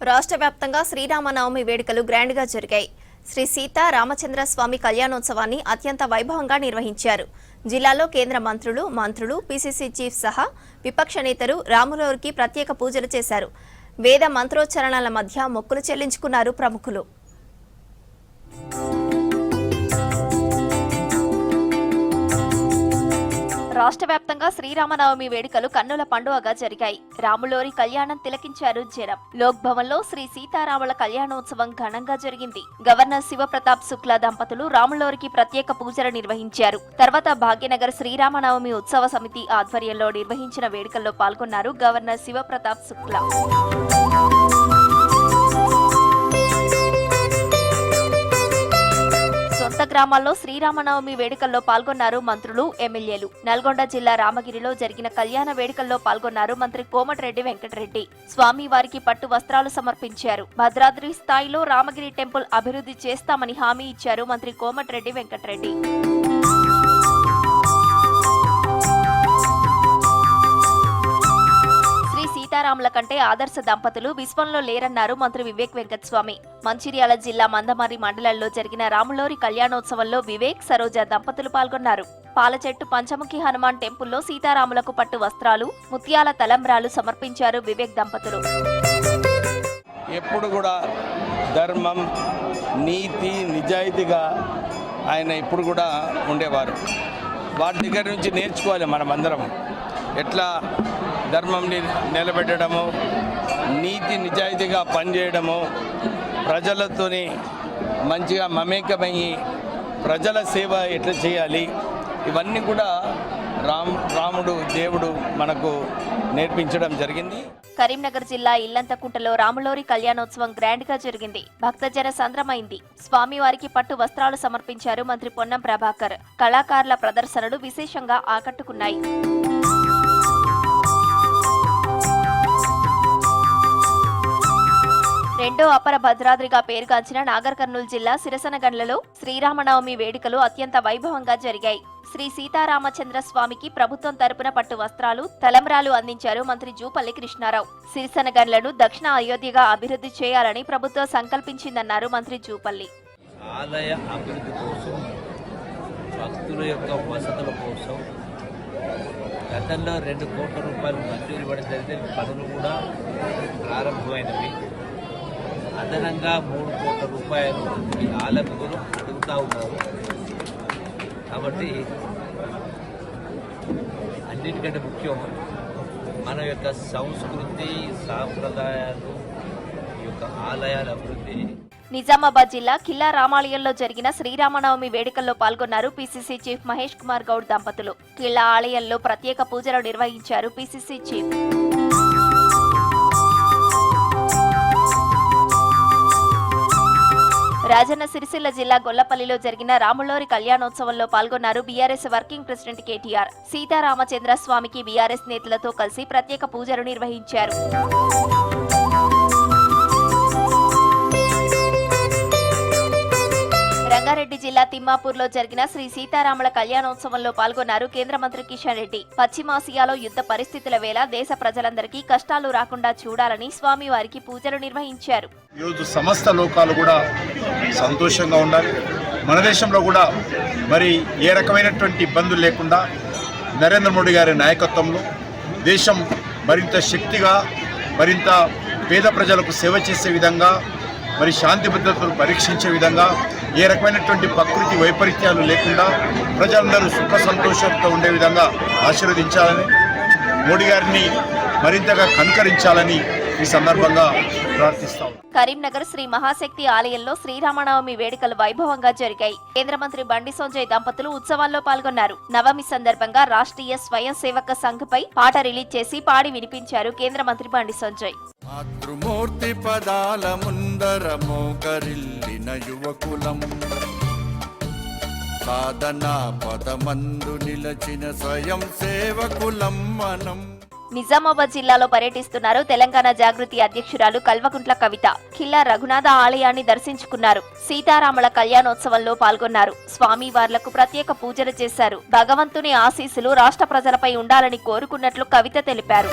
రాష్ట్ర వ్యాప్తంగా శ్రీరామనవమి వేడుకలు గ్రాండ్ గా జరిగాయి. శ్రీ సీతా రామచంద్ర స్వామి కళ్యాణోత్సవాన్ని అత్యంత వైభవంగా నిర్వహించారు. జిల్లాలో కేంద్ర మంత్రులు, పీసీసీ చీఫ్ సహా విపక్ష నేతలు రాములవారికి ప్రత్యేక పూజలు చేశారు. వేద మంత్రోచ్చరణల మధ్య మొక్కులు చెల్లించుకున్నారు ప్రముఖులు. రాష్ట్ర వ్యాప్తంగా శ్రీరామనవమి వేడుకలు కన్నుల పండుగగా జరిగాయి. రాములోరి కళ్యాణం తిలకించారు జనం. లోక్ భవన్ లో శ్రీ సీతారాముల కళ్యాణోత్సవం ఘనంగా జరిగింది. గవర్నర్ శివప్రతాప్ శుక్లా దంపతులు రాములోరికి ప్రత్యేక పూజలు నిర్వహించారు. తర్వాత భాగ్యనగర్ శ్రీరామనవమి ఉత్సవ సమితి ఆధ్వర్యంలో నిర్వహించిన వేడుకల్లో పాల్గొన్నారు గవర్నర్ శివప్రతాప్ శుక్లా. సొంత గ్రామాల్లో శ్రీరామనవమి వేడుకల్లో పాల్గొన్నారు మంత్రులు, ఎమ్మెల్యేలు. నల్గొండ జిల్లా రామగిరిలో జరిగిన కళ్యాణ వేడుకల్లో పాల్గొన్నారు మంత్రి కోమటిరెడ్డి వెంకటరెడ్డి. స్వామివారికి పట్టు వస్త్రాలు సమర్పించారు. భద్రాద్రి స్థాయిలో రామగిరి టెంపుల్ అభివృద్ధి చేస్తామని హామీ ఇచ్చారు మంత్రి కోమటిరెడ్డి వెంకటరెడ్డి. సీతారాముల కంటే ఆదర్శ దంపతులు విశ్వంలో లేరన్నారు మంత్రి వివేక్ వెంకటస్వామి. మంచిర్యాల జిల్లా మందమర్రి మండలంలో జరిగిన రాములోరి కళ్యాణోత్సవంలో వివేక్, సరోజ దంపతులు పాల్గొన్నారు. పాలచెట్టు పంచముఖి హనుమాన్ టెంపుల్లో సీతారాములకు పట్టు వస్త్రాలు, ముత్యాల తలంబ్రాలు సమర్పించారు వివేక్ దంపతులు. ఎప్పుడు కూడా ధర్మం, నీతి, నిజాయితీగా ఆయన ఎప్పుడు కూడా ఉండేవారు. వాటి దగ్గర నుంచి నేర్చుకోవాలి మనమందరం. ఎట్లా ధర్మంని నిలబెట్టడము, నీతి నిజాయితీగా పనిచేయడము, ప్రజలతోని మంచిగా మమేకమయ్యి ప్రజల సేవ ఎట్లా చేయాలి, ఇవన్నీ కూడా రాముడు దేవుడు మనకు నేర్పించడం జరిగింది. కరీంనగర్ జిల్లా ఇల్లంతకుంటలో రాములోరి కళ్యాణోత్సవం గ్రాండ్ గా జరిగింది. భక్తజన సంద్రమైంది. స్వామివారికి పట్టు వస్త్రాలు సమర్పించారు మంత్రి పొన్నం ప్రభాకర్. కళాకారుల ప్రదర్శనలు విశేషంగా ఆకట్టుకున్నాయి. రెండో అపర భద్రాద్రిగా పేరుగాంచిన నాగర్ కర్నూలు జిల్లా సిరసనగండ్లలో శ్రీరామనవమి వేడుకలు అత్యంత వైభవంగా జరిగాయి. శ్రీ సీతారామచంద్ర స్వామికి ప్రభుత్వం తరపున పట్టు వస్త్రాలు, తలంబ్రాలు అందించారు మంత్రి జూపల్లి కృష్ణారావు. సిరిసనగండ్లను దక్షిణ అయోధ్యగా అభివృద్ధి చేయాలని ప్రభుత్వం సంకల్పించిందన్నారు మంత్రి జూపల్లి. ఆలయ అభివృద్ధి కోసం, భక్తుల యొక్క వసతుల కోసం గతంలో 2 కోట్ల రూపాయలు మంజూరు ఇవ్వడం జరిగితే పనులు కూడా ప్రారంభమైనవి. అదనంగా 3 కోట్ల రూపాయలు ఈ ఆలయకులు అడుగుతూ ఉన్నారు. కాబట్టి అన్నిటికంటే ముఖ్యం మన యొక్క సంస్కృతి, సాంప్రదాయాలు, ఈ యొక్క ఆలయాల అభివృద్ధి. నిజామాబాద్ జిల్లా కిల్లా రామాలయంలో జరిగిన శ్రీరామనవమి వేడుకల్లో పాల్గొన్నారు పీసీసీ చీఫ్ మహేష్ కుమార్ గౌడ్ దంపతులు. కిల్లా ఆలయంలో ప్రత్యేక పూజలు నిర్వహించారు పీసీసీ చీఫ్. రాజన్న సిరిసిల్ల జిల్లా గొల్లపల్లిలో జరిగిన రాములోరి కళ్యాణోత్సవంలో పాల్గొన్నారు BRS working president KTR. Sitaramachandra స్వామికి బీఆర్ఎస్ నేతలతో కలిసి ప్రత్యేక పూజలు నిర్వహించారు. రంగారెడ్డి జిల్లా తిమ్మాపూర్లో జరిగిన శ్రీ సీతారాముల కళ్యాణోత్సవంలో పాల్గొన్నారు కేంద్ర మంత్రి కిషన్ రెడ్డి. పశ్చిమాసియాలో యుద్ధ పరిస్థితుల వేళ దేశ ప్రజలందరికీ కష్టాలు రాకుండా చూడాలని స్వామివారికి పూజలు నిర్వహించారు. ఈరోజు సమస్త లోకాలు కూడా సంతోషంగా ఉండాలి. మన దేశంలో కూడా మరి ఏ రకమైనటువంటి ఇబ్బందులు లేకుండా నరేంద్ర మోడీ గారి నాయకత్వంలో దేశం మరింత శక్తిగా, మరింత పేద ప్రజలకు సేవ చేసే విధంగా, మరి శాంతి భద్రతలు పరీక్షించే విధంగా, ఏ రకమైనటువంటి ప్రకృతి వైపరీత్యాలు లేకుండా ప్రజలందరూ సుఖ సంతోషంతో ఉండే విధంగా ఆశీర్వదించాలని, మోడీ గారిని మరింతగా కనుకరించాలని ఈ సందర్భంగా ప్రార్థిస్తాం. కరీంనగర్ శ్రీ మహాశక్తి ఆలయంలో శ్రీరామనవమి వేడుకలు వైభవంగా జరిగాయి. కేంద్ర మంత్రి బండి సంజయ్ దంపతులు ఉత్సవాల్లో పాల్గొన్నారు. నవమి సందర్భంగా రాష్ట్రీయ స్వయం సేవక సంఘ్ పై పాట రిలీజ్ చేసి పాడి వినిపించారు కేంద్ర మంత్రి బండి సంజయ్. మాతృమూర్తి పదాల ముందర మోకరిల్లిన యువకులం, సాధనా పదమందు నిలచిన స్వయం సేవకులం మనం. నిజామాబాద్ జిల్లాలో పర్యటిస్తున్నారు తెలంగాణ జాగృతి అధ్యక్షురాలు కల్వకుంట్ల కవిత. కిల్లా రఘునాథ ఆలయాన్ని దర్శించుకున్నారు. సీతారాముల కళ్యాణోత్సవంలో పాల్గొన్నారు. స్వామివార్లకు ప్రత్యేక పూజలు చేశారు. భగవంతుని ఆశీస్సులు రాష్ట్ర ప్రజలపై ఉండాలని కోరుకున్నట్లు కవిత తెలిపారు.